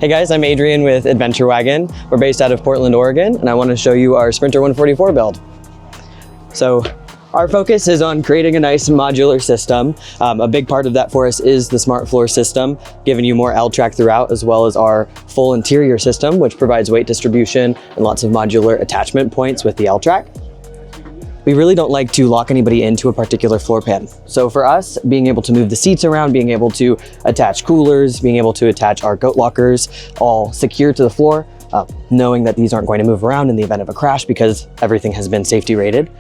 Hey guys, I'm Adrian with Adventure Wagon. We're based out of Portland, Oregon, and I want to show you our Sprinter 144 build. So our focus is on creating a nice modular system. A big part of that for us is the Smartfloor system, giving you more L track throughout, as well as our full interior system, which provides weight distribution and lots of modular attachment points with the L track. We really don't like to lock anybody into a particular floor plan. So for us, being able to move the seats around, being able to attach coolers, being able to attach our goat lockers all secure to the floor, knowing that these aren't going to move around in the event of a crash because everything has been safety rated.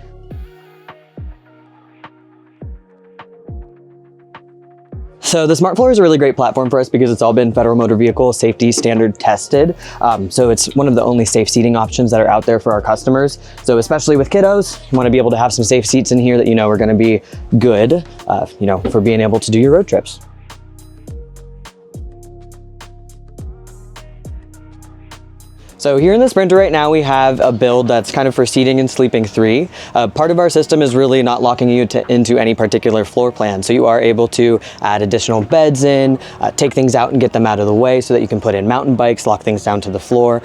So the Smartfloor is a really great platform for us because it's all been Federal Motor Vehicle Safety Standard tested. So it's one of the only safe seating options that are out there for our customers. So especially with kiddos, you want to be able to have some safe seats in here that you know are going to be good, for being able to do your road trips. So here in the Sprinter right now, we have a build that's kind of for seating and sleeping three. Part of our system is really not locking you into any particular floor plan. So you are able to add additional beds in, take things out and get them out of the way so that you can put in mountain bikes, lock things down to the floor.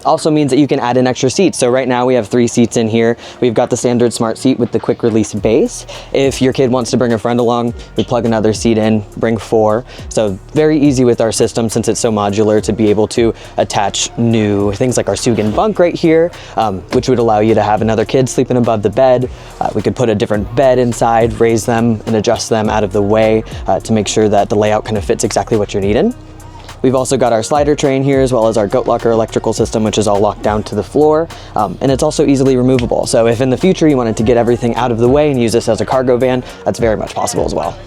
Also means that you can add in extra seats. So right now we have 3 seats in here. We've got the standard Smartseat with the quick release base. If your kid wants to bring a friend along, we plug another seat in, bring 4. So very easy with our system since it's so modular to be able to attach new things like our Soogan Bunk right here, which would allow you to have another kid sleeping above the bed. We could put a different bed inside, raise them and adjust them out of the way to make sure that the layout kind of fits exactly what you're needing. We've also got our slider tray in here as well as our goat locker electrical system, which is all locked down to the floor. And it's also easily removable. So if in the future you wanted to get everything out of the way and use this as a cargo van, that's very much possible as well.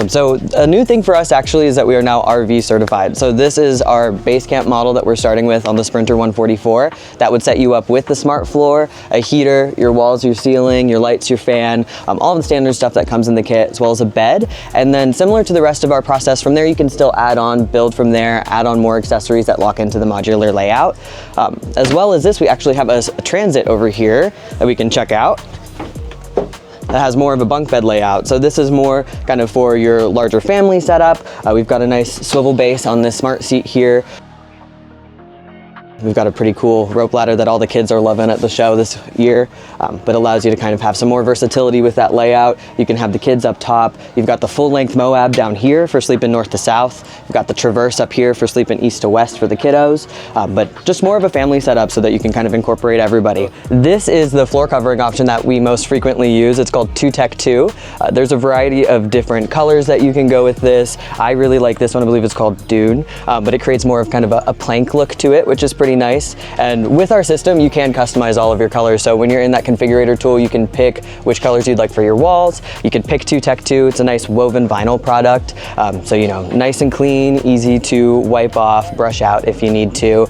So a new thing for us actually is that we are now RV certified. So this is our base camp model that we're starting with on the Sprinter 144. That would set you up with the Smartfloor, a heater, your walls, your ceiling, your lights, your fan, all the standard stuff that comes in the kit, as well as a bed. And then similar to the rest of our process from there, you can still add on, build from there, add on more accessories that lock into the modular layout. As well as this, we actually have a transit over here that we can check out. That has more of a bunk bed layout. So this is more kind of for your larger family setup. We've got a nice swivel base on this Smartseat here. We've got a pretty cool rope ladder that all the kids are loving at the show this year, but allows you to kind of have some more versatility with that layout. You can have the kids up top. You've got the full length Moab down here for sleeping north to south. You've got the Traverse up here for sleeping east to west for the kiddos, but just more of a family setup so that you can kind of incorporate everybody. This is the floor covering option that we most frequently use. It's called 2Tech2. There's a variety of different colors that you can go with this. I really like this one. I believe it's called Dune, but it creates more of kind of a plank look to it, which is pretty nice. And with our system, you can customize all of your colors. So when you're in that configurator tool, you can pick which colors you'd like for your walls. You can pick 2Tech2. It's a nice woven vinyl product. So, nice and clean, easy to wipe off, brush out if you need to.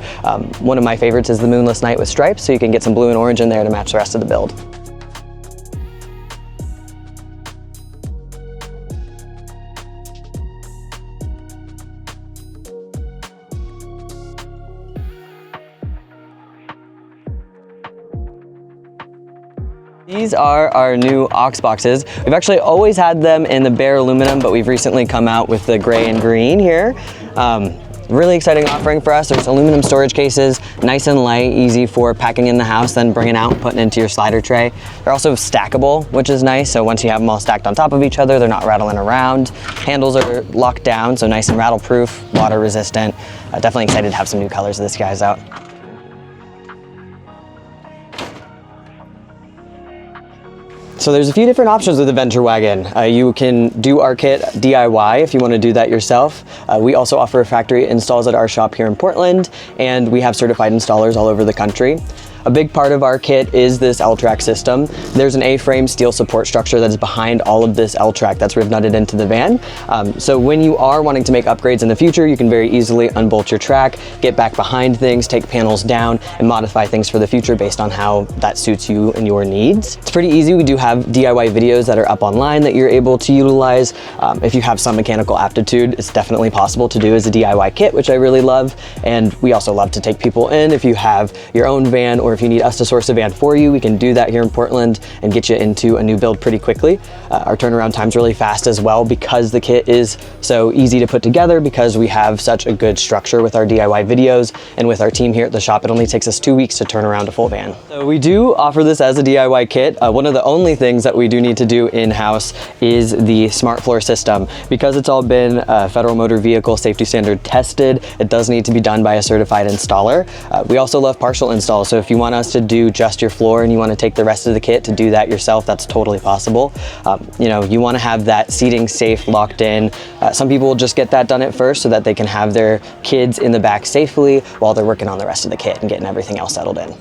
One of my favorites is the Moonless Night with stripes, so you can get some blue and orange in there to match the rest of the build. These are our new aux boxes. We've actually always had them in the bare aluminum, but we've recently come out with the gray and green here. Really exciting offering for us. There's aluminum storage cases, nice and light, easy for packing in the house, then bringing out and putting into your slider tray. They're also stackable, which is nice. So once you have them all stacked on top of each other, they're not rattling around. Handles are locked down, so nice and rattle proof, water resistant. Definitely excited to have some new colors of this guys out. So there's a few different options with Adventure Wagon. You can do our kit DIY if you want to do that yourself. We also offer factory installs at our shop here in Portland, and we have certified installers all over the country. A big part of our kit is this L-track system. There's an A-frame steel support structure that is behind all of this L-track that's riv nutted into the van. So when you are wanting to make upgrades in the future, you can very easily unbolt your track, get back behind things, take panels down, and modify things for the future based on how that suits you and your needs. It's pretty easy. We do have DIY videos that are up online that you're able to utilize. If you have some mechanical aptitude, it's definitely possible to do as a DIY kit, which I really love. And we also love to take people in. If you have your own van or if you need us to source a van for you, we can do that here in Portland and get you into a new build pretty quickly. Our turnaround time's really fast as well because the kit is so easy to put together, because we have such a good structure with our DIY videos, and with our team here at the shop, it only takes us 2 weeks to turn around a full van. So we do offer this as a DIY kit. One of the only things that we do need to do in-house is the Smartfloor system. Because it's all been Federal Motor Vehicle Safety Standard tested, it does need to be done by a certified installer. We also love partial install, so if you want us to do just your floor and you want to take the rest of the kit to do that yourself, that's totally possible. You know, you want to have that seating safe, locked in. Some people will just get that done at first so that they can have their kids in the back safely while they're working on the rest of the kit and getting everything else settled in.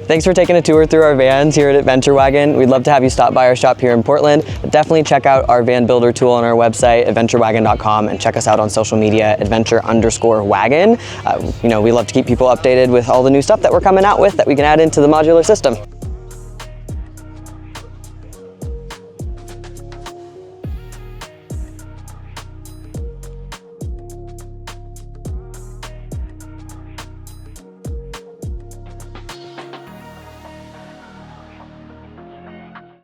Thanks for taking a tour through our vans here at Adventure Wagon. We'd love to have you stop by our shop here in Portland. But definitely check out our van builder tool on our website, adventurewagon.com, and check us out on social media, adventure_wagon. You know, we love to keep people updated with all the new stuff that we're coming out with that we can add into the modular system.